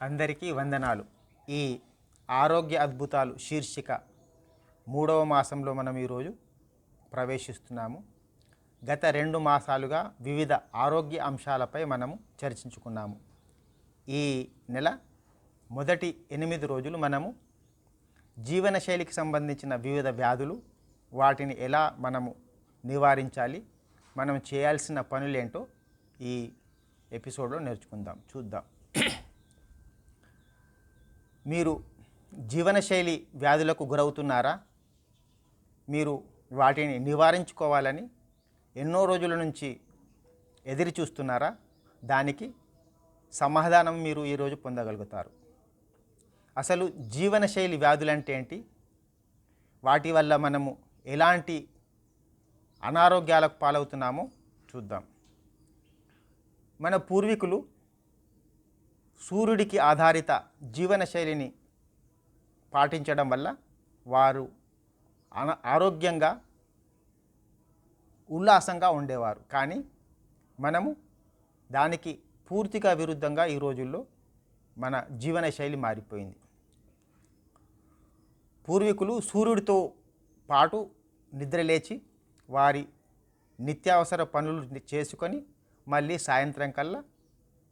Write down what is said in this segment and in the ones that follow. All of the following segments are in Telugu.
అందరికీ వందనాలు. ఈ ఆరోగ్య అద్భుతాలు శీర్షిక 3వ మాసంలో మనం ఈరోజు ప్రవేశిస్తున్నాము. గత 2 మాసాలుగా వివిధ ఆరోగ్య అంశాలపై మనము చర్చించుకున్నాము. ఈ నెల మొదటి 8 రోజులు మనము జీవనశైలికి సంబంధించిన వివిధ వ్యాధులు, వాటిని ఎలా మనము నివారించాలి, మనం చేయాల్సిన పనులేంటో ఈ ఎపిసోడ్లో చూద్దాం. మీరు జీవనశైలి వ్యాధులకు గురవుతున్నారా? మీరు వాటిని నివారించుకోవాలని ఎన్నో రోజుల నుంచి ఎదురు చూస్తున్నారా? దానికి సమాధానం మీరు ఈరోజు పొందగలుగుతారు. అసలు జీవనశైలి వ్యాధులు అంటే ఏంటి? వాటి వల్ల మనము ఎలాంటి అనారోగ్యాలకు పాలవుతున్నామో చూద్దాం. మన పూర్వీకులు సూర్యుడికి ఆధారిత జీవనశైలిని పాటించడం వల్ల వారు ఆరోగ్యంగా ఉల్లాసంగా ఉండేవారు. కానీ మనము దానికి పూర్తిగా విరుద్ధంగా ఈ రోజుల్లో మన జీవనశైలి మారిపోయింది. పూర్వీకులు సూర్యుడితో పాటు నిద్రలేచి వారి నిత్యావసర పనులు చేసుకొని మళ్ళీ సాయంత్రం కల్లా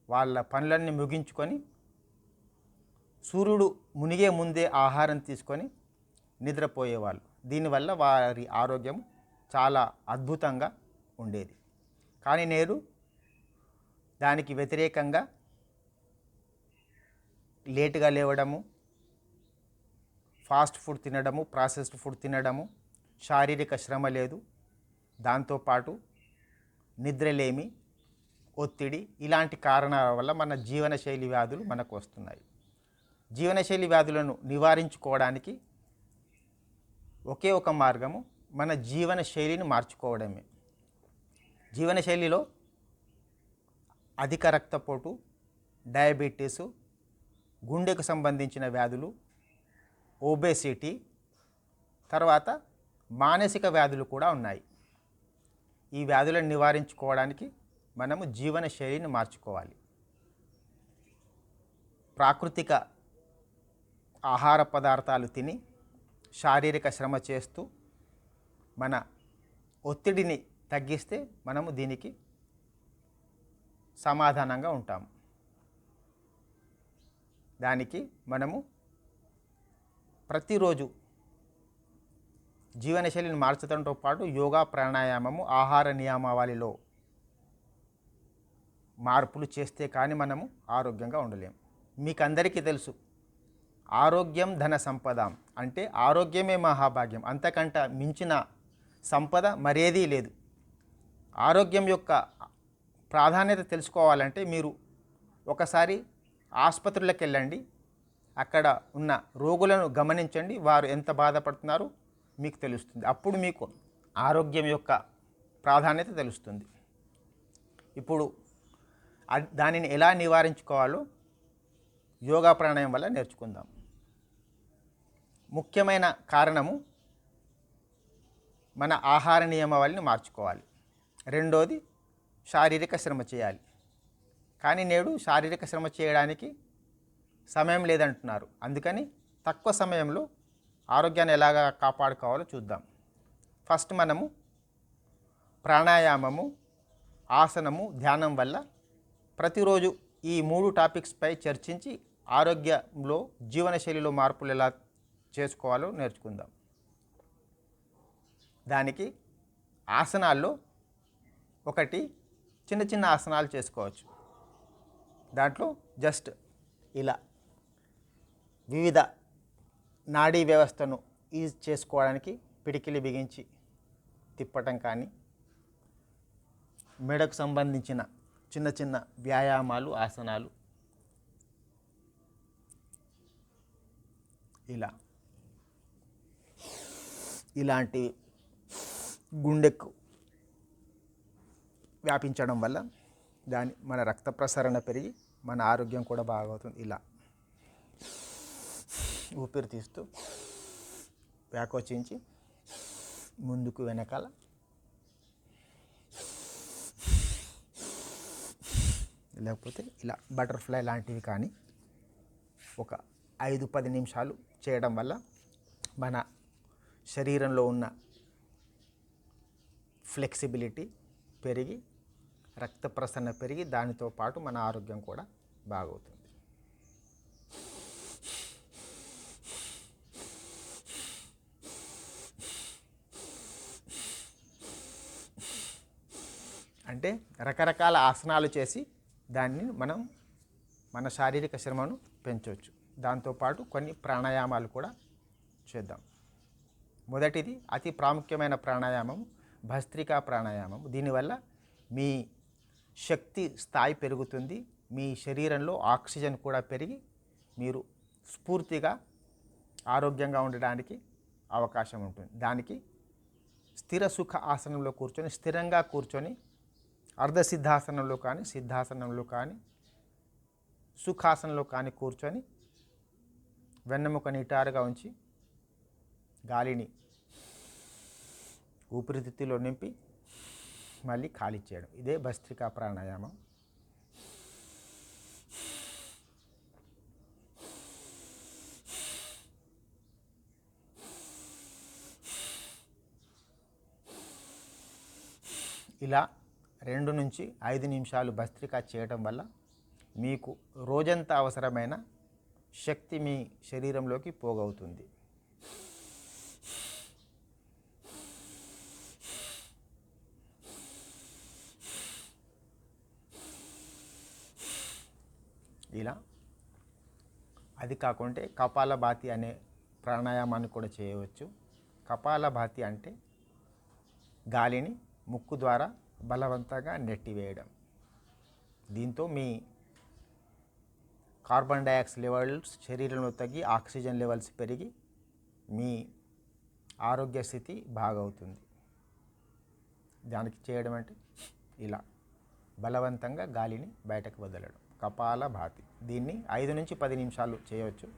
వాళ్ళ పనులన్నీ ముగించుకొని సూర్యుడు మునిగే ముందే ఆహారం తీసుకొని నిద్రపోయేవాళ్ళు. దీనివల్ల వారి ఆరోగ్యం చాలా అద్భుతంగా ఉండేది. కానీ నేడు దానికి వ్యతిరేకంగా లేటుగా లేవడము, ఫాస్ట్ ఫుడ్ తినడము, ప్రాసెస్డ్ ఫుడ్ తినడము, శారీరక శ్రమ లేదు, దాంతోపాటు నిద్రలేమి, ఒత్తిడి, ఇలాంటి కారణాల వల్ల మన జీవనశైలి వ్యాధులు మనకు వస్తున్నాయి. జీవనశైలి వ్యాధులను నివారించుకోవడానికి ఒకే ఒక మార్గము మన జీవనశైలిని మార్చుకోవడమే. జీవనశైలిలో అధిక రక్తపోటు, డయాబెటీసు, గుండెకు సంబంధించిన వ్యాధులు, ఒబేసిటీ, తర్వాత మానసిక వ్యాధులు కూడా ఉన్నాయి. ఈ వ్యాధులను నివారించుకోవడానికి మనము జీవనశైలిని మార్చుకోవాలి. ప్రాకృతిక ఆహార పదార్థాలు తిని శారీరక శ్రమ చేస్తూ మన ఒత్తిడిని తగ్గిస్తే మనము దీనికి సమాధానంగా ఉంటాము. దానికి మనము ప్రతిరోజు జీవనశైలిని మార్చడంతో పాటు యోగా, ప్రాణాయామము, ఆహార నియమావళిలో మార్పులు చేస్తే కానీ మనము ఆరోగ్యంగా ఉండలేము. మీకు అందరికీ తెలుసు, ఆరోగ్యం ధన సంపద అంటే ఆరోగ్యమే మహాభాగ్యం. అంతకంట మించిన సంపద మరేదీ లేదు. ఆరోగ్యం యొక్క ప్రాధాన్యత తెలుసుకోవాలంటే మీరు ఒకసారి ఆసుపత్రులకు వెళ్ళండి, అక్కడ ఉన్న రోగులను గమనించండి, వారు ఎంత బాధపడుతున్నారో మీకు తెలుస్తుంది. అప్పుడు మీకు ఆరోగ్యం యొక్క ప్రాధాన్యత తెలుస్తుంది. ఇప్పుడు దానిని ఎలా నివారించుకోవాలో యోగా, ప్రాణాయామం వల్ల నేర్చుకుందాం. ముఖ్యమైన కారణము మన ఆహార నియమావళిని మార్చుకోవాలి. రెండోది శారీరక శ్రమ చేయాలి. కానీ నేడు శారీరక శ్రమ చేయడానికి సమయం లేదంటున్నారు. అందుకని తక్కువ సమయంలో ఆరోగ్యాన్ని ఎలాగా కాపాడుకోవాలో చూద్దాం. ఫస్ట్ మనము ప్రాణాయామము, ఆసనము, ధ్యానం వల్ల ప్రతిరోజు ఈ 3 టాపిక్స్పై చర్చించి ఆరోగ్యంలో జీవనశైలిలో మార్పులు ఎలా చేసుకోవాలో నేర్చుకుందాం. దానికి ఆసనాల్లో ఒకటి చిన్న చిన్న ఆసనాలు చేసుకోవచ్చు. దాంట్లో జస్ట్ ఇలా వివిధ నాడీ వ్యవస్థను ఈజ్ చేసుకోవడానికి పిడికిలి బిగించి తిప్పటం కానీ, మెడకు సంబంధించిన చిన్న చిన్న వ్యాయామాలు, ఆసనాలు, ఇలా ఇలాంటి గుండెకు వ్యాపించడం వల్ల మన రక్త ప్రసరణ పెరిగి మన ఆరోగ్యం కూడా బాగవుతుంది. ఇలా ఊపిరి తీస్తూ వ్యాకోచించి ముందుకు వెనకాల లేకపోతే ఇలా బటర్ఫ్లై లాంటివి కానీ ఒక 5-10 నిమిషాలు చేయడం వల్ల మన శరీరంలో ఉన్న ఫ్లెక్సిబిలిటీ పెరిగి రక్త ప్రసరణ పెరిగి దానితో పాటు మన ఆరోగ్యం కూడా బాగవుతుంది. అంటే రకరకాల ఆసనాలు చేసి దాన్ని మనం మన శారీరక శ్రమను పెంచవచ్చు. దాంతోపాటు కొన్ని ప్రాణాయామాలు కూడా చేద్దాం. మొదటిది అతి ప్రాముఖ్యమైన ప్రాణాయామం భస్త్రికా ప్రాణాయామం. దీనివల్ల మీ శక్తి స్థాయి పెరుగుతుంది, మీ శరీరంలో ఆక్సిజన్ కూడా పెరిగి మీరు స్ఫూర్తిగా ఆరోగ్యంగా ఉండడానికి అవకాశం ఉంటుంది. దానికి స్థిర సుఖ ఆసనంలో కూర్చొని స్థిరంగా కూర్చొని అర్ధసిద్ధాసనంలో కానీ సిద్ధాసనంలో కానీ సుఖాసనంలో కానీ కూర్చొని వెన్నెముక నిటారుగా ఉంచి గాలిని ఊపిరితిత్తులో నింపి మళ్ళీ ఖాళీ చేయడం. ఇదే భస్త్రికా ప్రాణాయామం. ఇలా 2 నుంచి 5 నిమిషాలు భస్త్రికా చేయడం వల్ల మీకు రోజంతా అవసరమైన శక్తి మీ శరీరంలోకి పోగవుతుంది. ఇలా అది కాకుంటే కపాలభాతి అనే ప్రాణాయామాన్ని కూడా చేయవచ్చు. కపాలభాతి అంటే గాలిని ముక్కు ద్వారా బలవంతంగా నెట్టివేయడం. దీంతో మీ కార్బన్ డయాక్సైడ్ లెవెల్స్ శరీరంలో తగ్గి ఆక్సిజన్ లెవెల్స్ పెరిగి మీ ఆరోగ్య స్థితి బాగవుతుంది. దానికి చేయడం అంటే ఇలా బలవంతంగా గాలిని బయటకు వదలడం, కపాలభాతి. దీన్ని 5 నుంచి 10 నిమిషాలు చేయవచ్చు.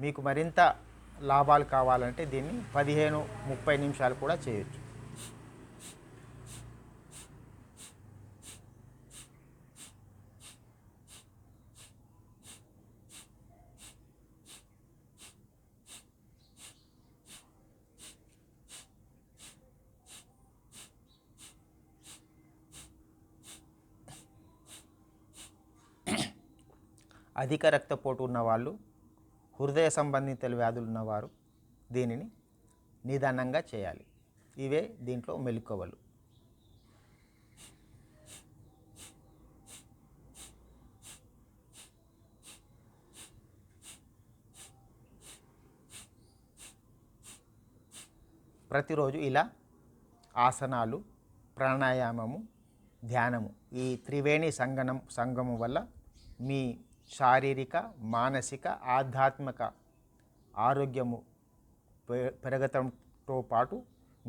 మీకు మరింత లాభాలు కావాలంటే దీన్ని 15-30 నిమిషాలు కూడా చేయొచ్చు. అధిక రక్తపోటు ఉన్నవాళ్ళు, హృదయ సంబంధిత వ్యాధులు ఉన్నవారు దీనిని నిదానంగా చేయాలి. ఇవే దీంట్లో మెలకువలు. ప్రతిరోజు ఇలా ఆసనాలు, ప్రాణాయామము, ధ్యానము ఈ త్రివేణి సంగమం వల్ల మీ శారీరక, మానసిక, ఆధ్యాత్మిక ఆరోగ్యము పెరగటంతో పాటు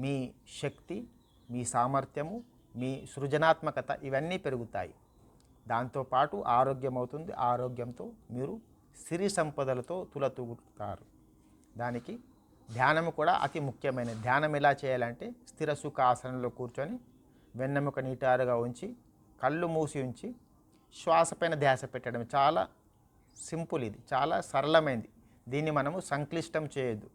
మీ శక్తి, మీ సామర్థ్యము, మీ సృజనాత్మకత ఇవన్నీ పెరుగుతాయి. దాంతోపాటు ఆరోగ్యం అవుతుంది. ఆరోగ్యంతో మీరు సిరి సంపదలతో తులతూగుతారు. దానికి ధ్యానము కూడా అతి ముఖ్యమైనది. ధ్యానం ఎలా చేయాలంటే స్థిర సుఖ ఆసనంలో కూర్చొని వెన్నెముక నిటారుగా ఉంచి కళ్ళు మూసి ఉంచి శ్వాస పైన ధ్యాస పెట్టడం. చాలా సింపుల్, ఇది చాలా సరళమైనది. దీన్ని మనము సంక్లిష్టం చేయొద్దు.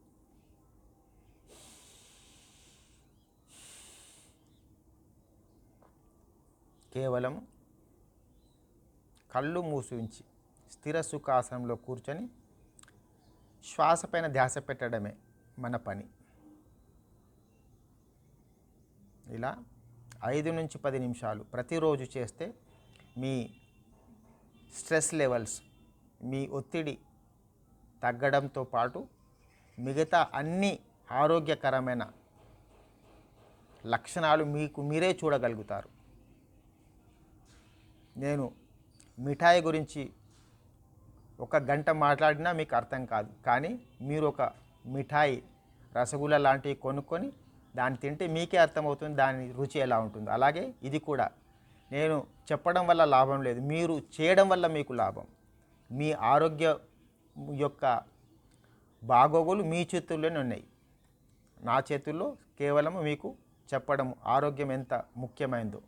కేవలం కళ్ళు మూసి ఉంచి స్థిర సుఖాసనంలో కూర్చొని శ్వాస పైన ధ్యాస పెట్టడమే మన పని. ఇలా 5 నుంచి 10 నిమిషాలు ప్రతిరోజు చేస్తే మీ స్ట్రెస్ లెవెల్స్, మీ ఒత్తిడి తగ్గడంతో పాటు మిగతా అన్ని ఆరోగ్యకరమైన లక్షణాలు మీకు మీరే చూడగలుగుతారు. నేను మిఠాయి గురించి ఒక గంట మాట్లాడినా మీకు అర్థం కాదు. కానీ మీరు ఒక మిఠాయి రసగుల్లా లాంటివి కొనుక్కొని దాన్ని తింటే మీకే అర్థమవుతుంది దాని రుచి ఎలా ఉంటుందో. అలాగే ఇది కూడా నేను చెప్పడం వల్ల లాభం లేదు, మీరు చేయడం వల్ల మీకు లాభం. మీ ఆరోగ్య యొక్క బాగోగులు మీ చేతుల్లోనే ఉన్నాయి. నా చేతుల్లో కేవలం మీకు చెప్పడం ఆరోగ్యం ఎంత ముఖ్యమైనదో.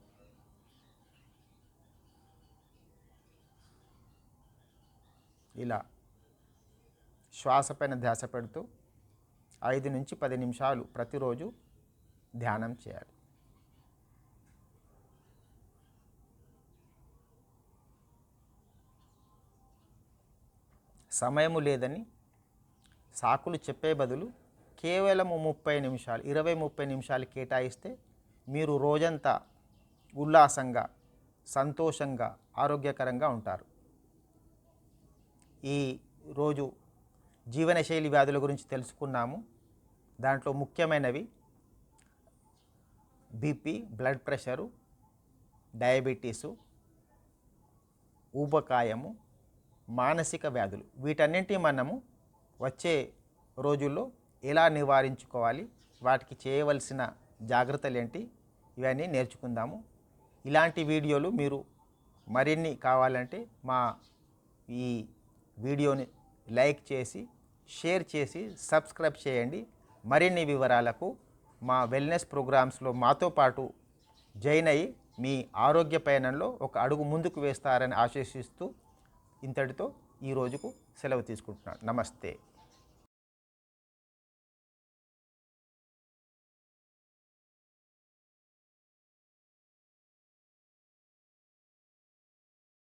ఇలా శ్వాసపైన ధ్యాస పెడుతూ 5 నుంచి 10 నిమిషాలు ప్రతిరోజు ధ్యానం చేయాలి. సమయము లేదని సాకులు చెప్పే బదులు కేవలం 30 నిమిషాలు 20-30 నిమిషాలు కేటాయిస్తే మీరు రోజంతా ఉల్లాసంగా, సంతోషంగా, ఆరోగ్యకరంగా ఉంటారు. ఈ రోజు జీవనశైలి వ్యాధుల గురించి తెలుసుకున్నాము. దాంట్లో ముఖ్యమైనవి బీపీ, బ్లడ్ ప్రెషరు, డయాబెటీసు, ఊబకాయము, మానసిక వ్యాధులు. వీటన్నింటినీ మనము వచ్చే రోజుల్లో ఎలా నివారించుకోవాలి, వాటికి చేయవలసిన జాగ్రత్తలు ఏంటి, ఇవన్నీ నేర్చుకుందాము. ఇలాంటి వీడియోలు మీరు మరిన్ని కావాలంటే మా ఈ వీడియోని లైక్ చేసి, షేర్ చేసి, సబ్స్క్రైబ్ చేయండి. మరిన్ని వివరాలకు మా వెల్నెస్ ప్రోగ్రామ్స్లో మాతో పాటు జాయిన్ అయ్యి మీ ఆరోగ్య పయనంలో ఒక అడుగు ముందుకు వేస్తారని ఆశిస్తూ ఇంతటితో ఈ రోజుకు సెలవు తీసుకుంటున్నాను. నమస్తే.